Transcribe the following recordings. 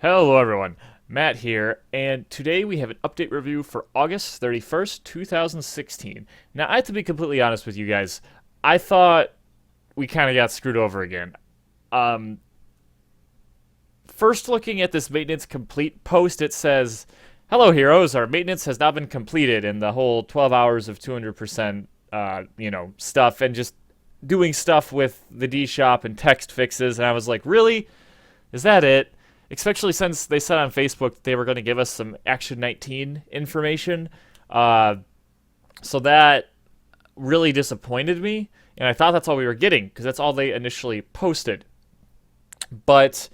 Hello, everyone. Matt here, and today we have an update review for August 31st, 2016. Now, I have to be completely honest with you guys. I thought we kind of got screwed over again. Um, First, looking at this maintenance complete post, it says, "Hello, heroes. Our maintenance has now been completed," and the whole 12 hours of 200%, stuff, and just doing stuff with the D shop and text fixes. And I was like, really? Is that it? Especially since they said on Facebook that they were going to give us some A19 information. Uh, so that really disappointed me, and I thought that's all we were getting because that's all they initially posted. But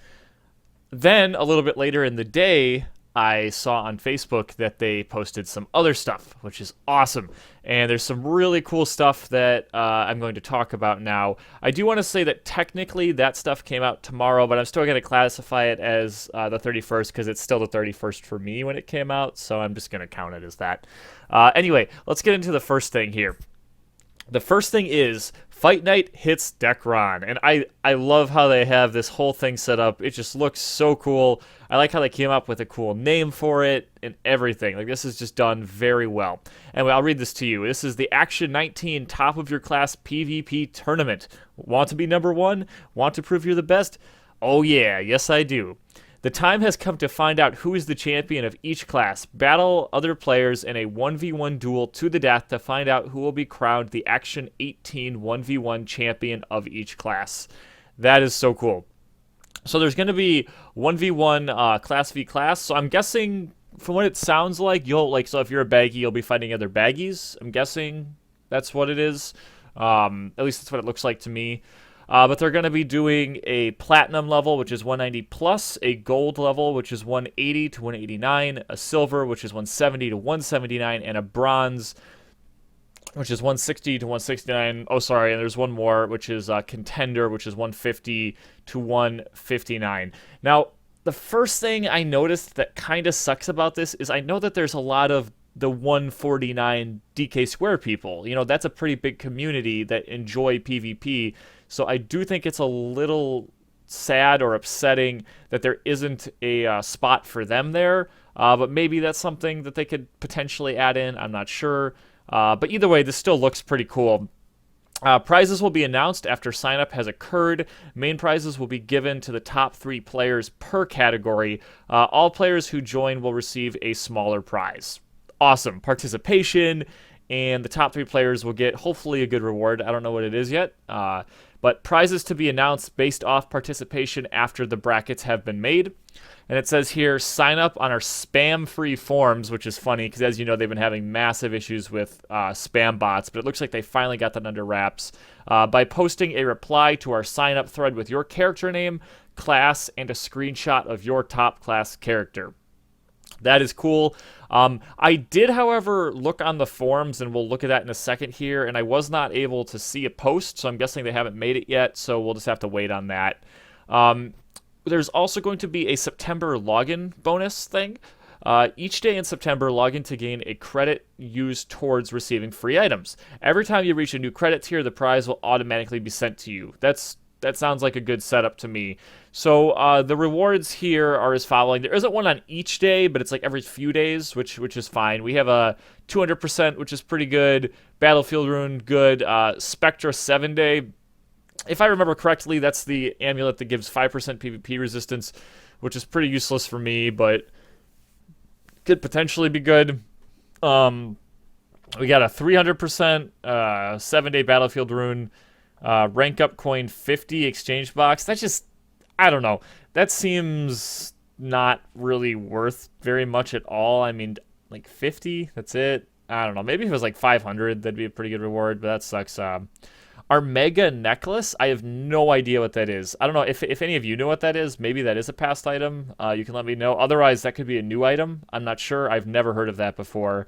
then a little bit later in the day, I saw on Facebook that they posted some other stuff, which is awesome. And there's some really cool stuff that I'm going to talk about now. I do want to say that technically that stuff came out tomorrow, but I'm still going to classify it as the 31st because it's still the 31st for me when it came out, so I'm just going to count it as that. Anyway, let's get into the first thing here. The first thing is Fight Night hits Dekaron, and I love how they have this whole thing set up. It just looks so cool. I like how they came up with a cool name for it and everything. Like, this is just done very well. Anyway, I'll read this to you. This is the A19 Top of Your Class PvP Tournament. Want to be number one? Want to prove you're the best? Oh yeah, yes I do. The time has come to find out who is the champion of each class. Battle other players in a 1v1 duel to the death to find out who will be crowned the Action 18 1v1 champion of each class. That is so cool. So there's going to be 1v1 class v class. So I'm guessing from what it sounds like, so if you're a baggie, you'll be fighting other baggies. I'm guessing that's what it is. At least that's what it looks like to me. But they're going to be doing a platinum level, which is 190 plus, a gold level, which is 180 to 189, a silver, which is 170 to 179, and a bronze, which is 160 to 169. Oh, sorry, and there's one more, which is contender, which is 150 to 159. Now, the first thing I noticed that kind of sucks about this is I know that there's a lot of the 149 DK square people. You know, that's a pretty big community that enjoy PvP. So I do think it's a little sad or upsetting that there isn't a spot for them there. But maybe that's something that they could potentially add in. I'm not sure. But either way, this still looks pretty cool. Prizes will be announced after sign-up has occurred. Main prizes will be given to the top 3 players per category. All players who join will receive a smaller prize. Awesome. Participation, and the top 3 players will get hopefully a good reward. I don't know what it is yet. But prizes to be announced based off participation after the brackets have been made. And it says here, sign up on our spam-free forums, which is funny because, as you know, they've been having massive issues with spam bots, but it looks like they finally got that under wraps by posting a reply to our sign-up thread with your character name, class, and a screenshot of your top class character. That is cool. I did, however, look on the forums, and we'll look at that in a second here, and I was not able to see a post, so I'm guessing they haven't made it yet, so we'll just have to wait on that. There's also going to be a September login bonus thing. Each day in September, log in to gain a credit used towards receiving free items. Every time you reach a new credit tier, the prize will automatically be sent to you. That sounds like a good setup to me. So the rewards here are as following. There isn't one on each day, but it's like every few days, which is fine. We have a 200%, which is pretty good. Battlefield Rune, good. Spectra 7-day. If I remember correctly, that's the amulet that gives 5% PvP resistance, which is pretty useless for me, but could potentially be good. We got a 300% 7-day Battlefield Rune. Rank up coin 50 exchange box. That's just, I don't know. That seems not really worth very much at all. I mean, like 50, that's it. I don't know. Maybe if it was like 500, that'd be a pretty good reward, but that sucks. Our mega necklace, I have no idea what that is. I don't know if any of you know what that is. Maybe that is a past item. You can let me know. Otherwise, that could be a new item. I'm not sure. I've never heard of that before.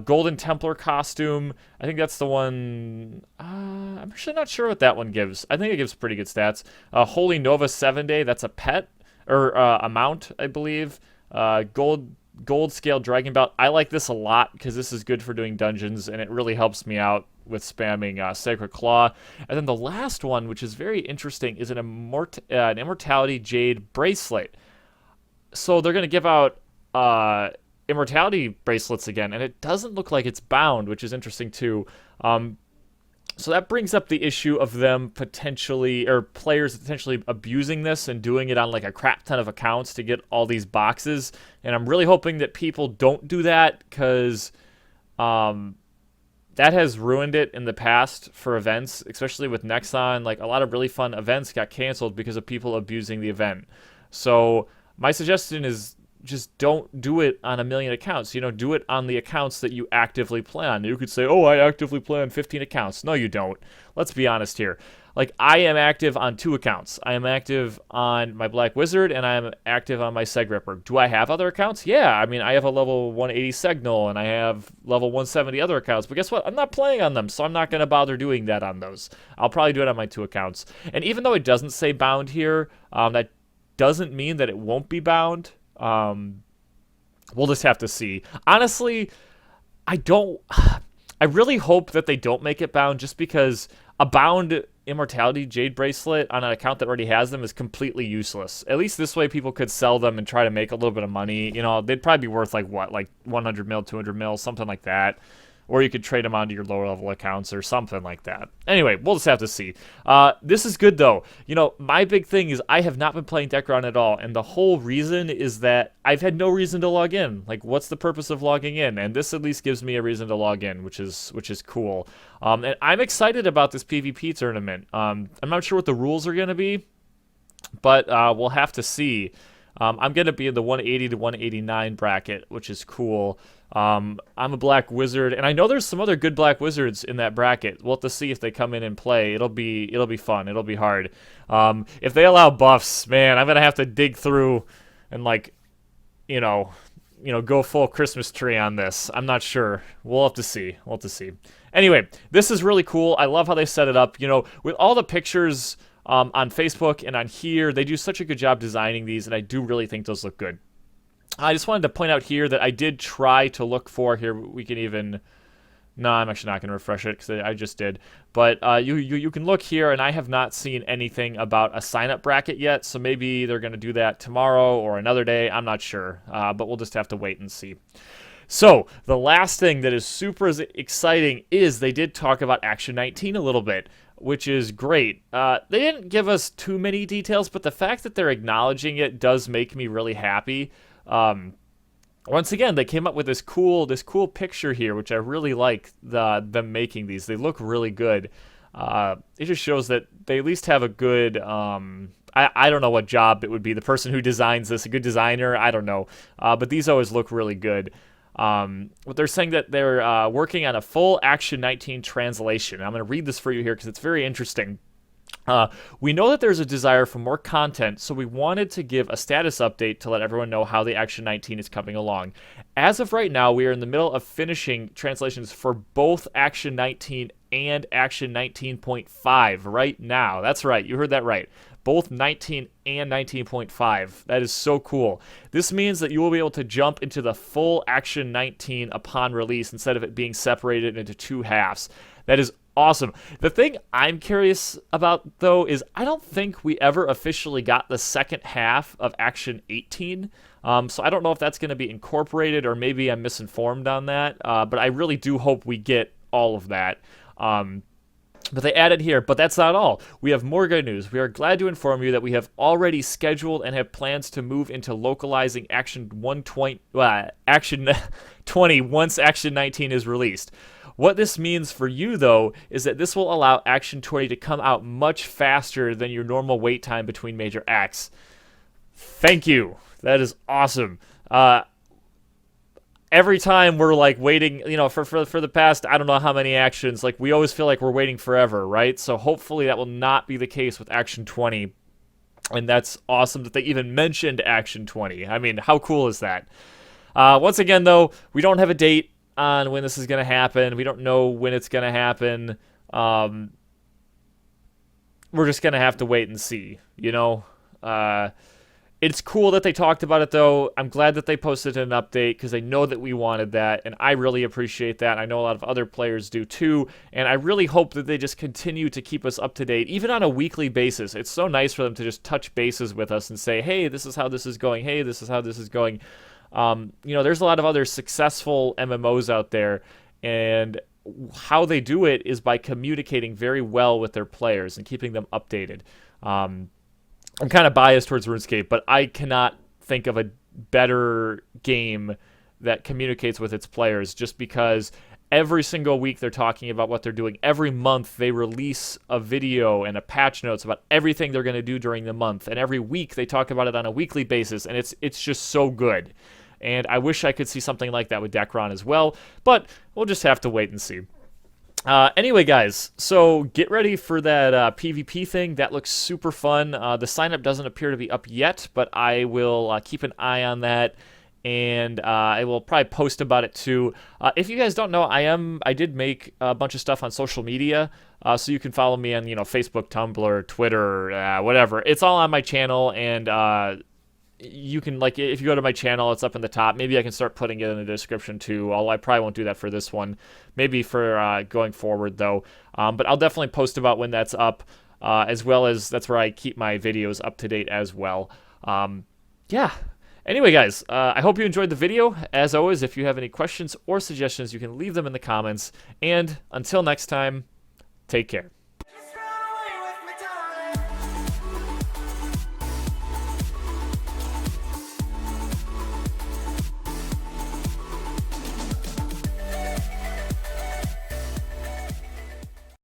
Golden Templar costume. I think that's the one. I'm actually not sure what that one gives. I think it gives pretty good stats. Holy Nova 7-day. That's a pet or a mount, I believe. Gold scale dragon belt. I like this a lot because this is good for doing dungeons and it really helps me out with spamming Sacred Claw. And then the last one, which is very interesting, is an Immortality Jade bracelet. So they're going to give out immortality bracelets again, and it doesn't look like it's bound, which is interesting too. Um, so that brings up the issue of them potentially, or players potentially abusing this and doing it on like a crap ton of accounts to get all these boxes. And I'm really hoping that people don't do that because um, that has ruined it in the past for events, especially with Nexon. Like a lot of really fun events got canceled because of people abusing the event. So my suggestion is just don't do it on a million accounts. Do it on the accounts that you actively play on. You could say, "Oh, I actively play on 15 accounts." No, you don't. Let's be honest here. Like I am active on 2 accounts. I am active on my Black Wizard and I am active on my Seg Ripper. Do I have other accounts? Yeah. I mean, I have a level 180 Segnal and I have level 170 other accounts. But guess what? I'm not playing on them, so I'm not going to bother doing that on those. I'll probably do it on my 2 accounts. And even though it doesn't say bound here, that doesn't mean that it won't be bound. We'll just have to see. Honestly, I don't. I really hope that they don't make it bound, just because a bound immortality jade bracelet on an account that already has them is completely useless. At least this way, people could sell them and try to make a little bit of money. They'd probably be worth like 100 mil, 200 mil, something like that. Or you could trade them onto your lower level accounts or something like that. Anyway, we'll just have to see. This is good though. My big thing is I have not been playing Dekaron at all, and the whole reason is that I've had no reason to log in. Like, what's the purpose of logging in? And this at least gives me a reason to log in, which is cool. And I'm excited about this PvP tournament. I'm not sure what the rules are going to be, but we'll have to see. I'm going to be in the 180 to 189 bracket, which is cool. I'm a Black Wizard, and I know there's some other good Black Wizards in that bracket. We'll have to see if they come in and play. It'll be fun. It'll be hard. If they allow buffs, man, I'm gonna have to dig through and go full Christmas tree on this. I'm not sure. We'll have to see. Anyway, this is really cool. I love how they set it up. With all the pictures on Facebook and on here, they do such a good job designing these, and I do really think those look good. I just wanted to point out here that I did try to look for here. We can even... No, I'm actually not going to refresh it because I just did. But you can look here, and I have not seen anything about a sign-up bracket yet, so maybe they're going to do that tomorrow or another day. I'm not sure, but we'll just have to wait and see. So, the last thing that is super exciting is they did talk about Action 19 a little bit, which is great. They didn't give us too many details, but the fact that they're acknowledging it does make me really happy. Once again, they came up with this cool picture here, which I really like them making these. They look really good. It just shows that they at least have a good... I don't know what job it would be. The person who designs this, a good designer, I don't know. But these always look really good. But they're saying that they're working on a full Action 19 translation. I'm going to read this for you here because it's very interesting. We know that there's a desire for more content, so we wanted to give a status update to let everyone know how the Action 19 is coming along. As of right now, we are in the middle of finishing translations for both Action 19 and Action 19.5 right now. That's right, you heard that right. Both 19 and 19.5. That is so cool. This means that you will be able to jump into the full Action 19 upon release instead of it being separated into 2 halves. That is awesome. The thing I'm curious about, though, is I don't think we ever officially got the second half of Action 18. So I don't know if that's going to be incorporated, or maybe I'm misinformed on that. But I really do hope we get all of that. But they added here, but that's not all. We have more good news. We are glad to inform you that we have already scheduled and have plans to move into localizing Action 20 once Action 19 is released. What this means for you, though, is that this will allow Action 20 to come out much faster than your normal wait time between major acts. Thank you. That is awesome. Every time we're like waiting, for the past, I don't know how many actions, like we always feel like we're waiting forever, right? So hopefully that will not be the case with Action 20. And that's awesome that they even mentioned Action 20. I mean, how cool is that? Once again, though, we don't have a date on when this is going to happen. We don't know when it's going to happen. We're just going to have to wait and see, It's cool that they talked about it, though. I'm glad that they posted an update because I know that we wanted that, and I really appreciate that. I know a lot of other players do too, and I really hope that they just continue to keep us up to date, even on a weekly basis. It's so nice for them to just touch bases with us and say, hey, this is how this is going. Hey, this is how this is going. There's a lot of other successful MMOs out there, and how they do it is by communicating very well with their players and keeping them updated. I'm kind of biased towards RuneScape, but I cannot think of a better game that communicates with its players just because every single week they're talking about what they're doing. Every month they release a video and a patch notes about everything they're going to do during the month. And every week they talk about it on a weekly basis, and it's just so good. And I wish I could see something like that with Dekaron as well, but we'll just have to wait and see. Anyway, guys, so get ready for that PvP thing. That looks super fun. The sign-up doesn't appear to be up yet, but I will keep an eye on that, and I will probably post about it too. If you guys don't know, I did make a bunch of stuff on social media, so you can follow me on Facebook, Tumblr, Twitter, whatever. It's all on my channel, and you can, like, if you go to my channel, it's up in the top. Maybe I can start putting it in the description too, although I probably won't do that for this one. Maybe for going forward, though. But I'll definitely post about when that's up, as well as that's where I keep my videos up to date as well. Yeah. Anyway, guys, I hope you enjoyed the video. As always, if you have any questions or suggestions, you can leave them in the comments. And until next time, take care.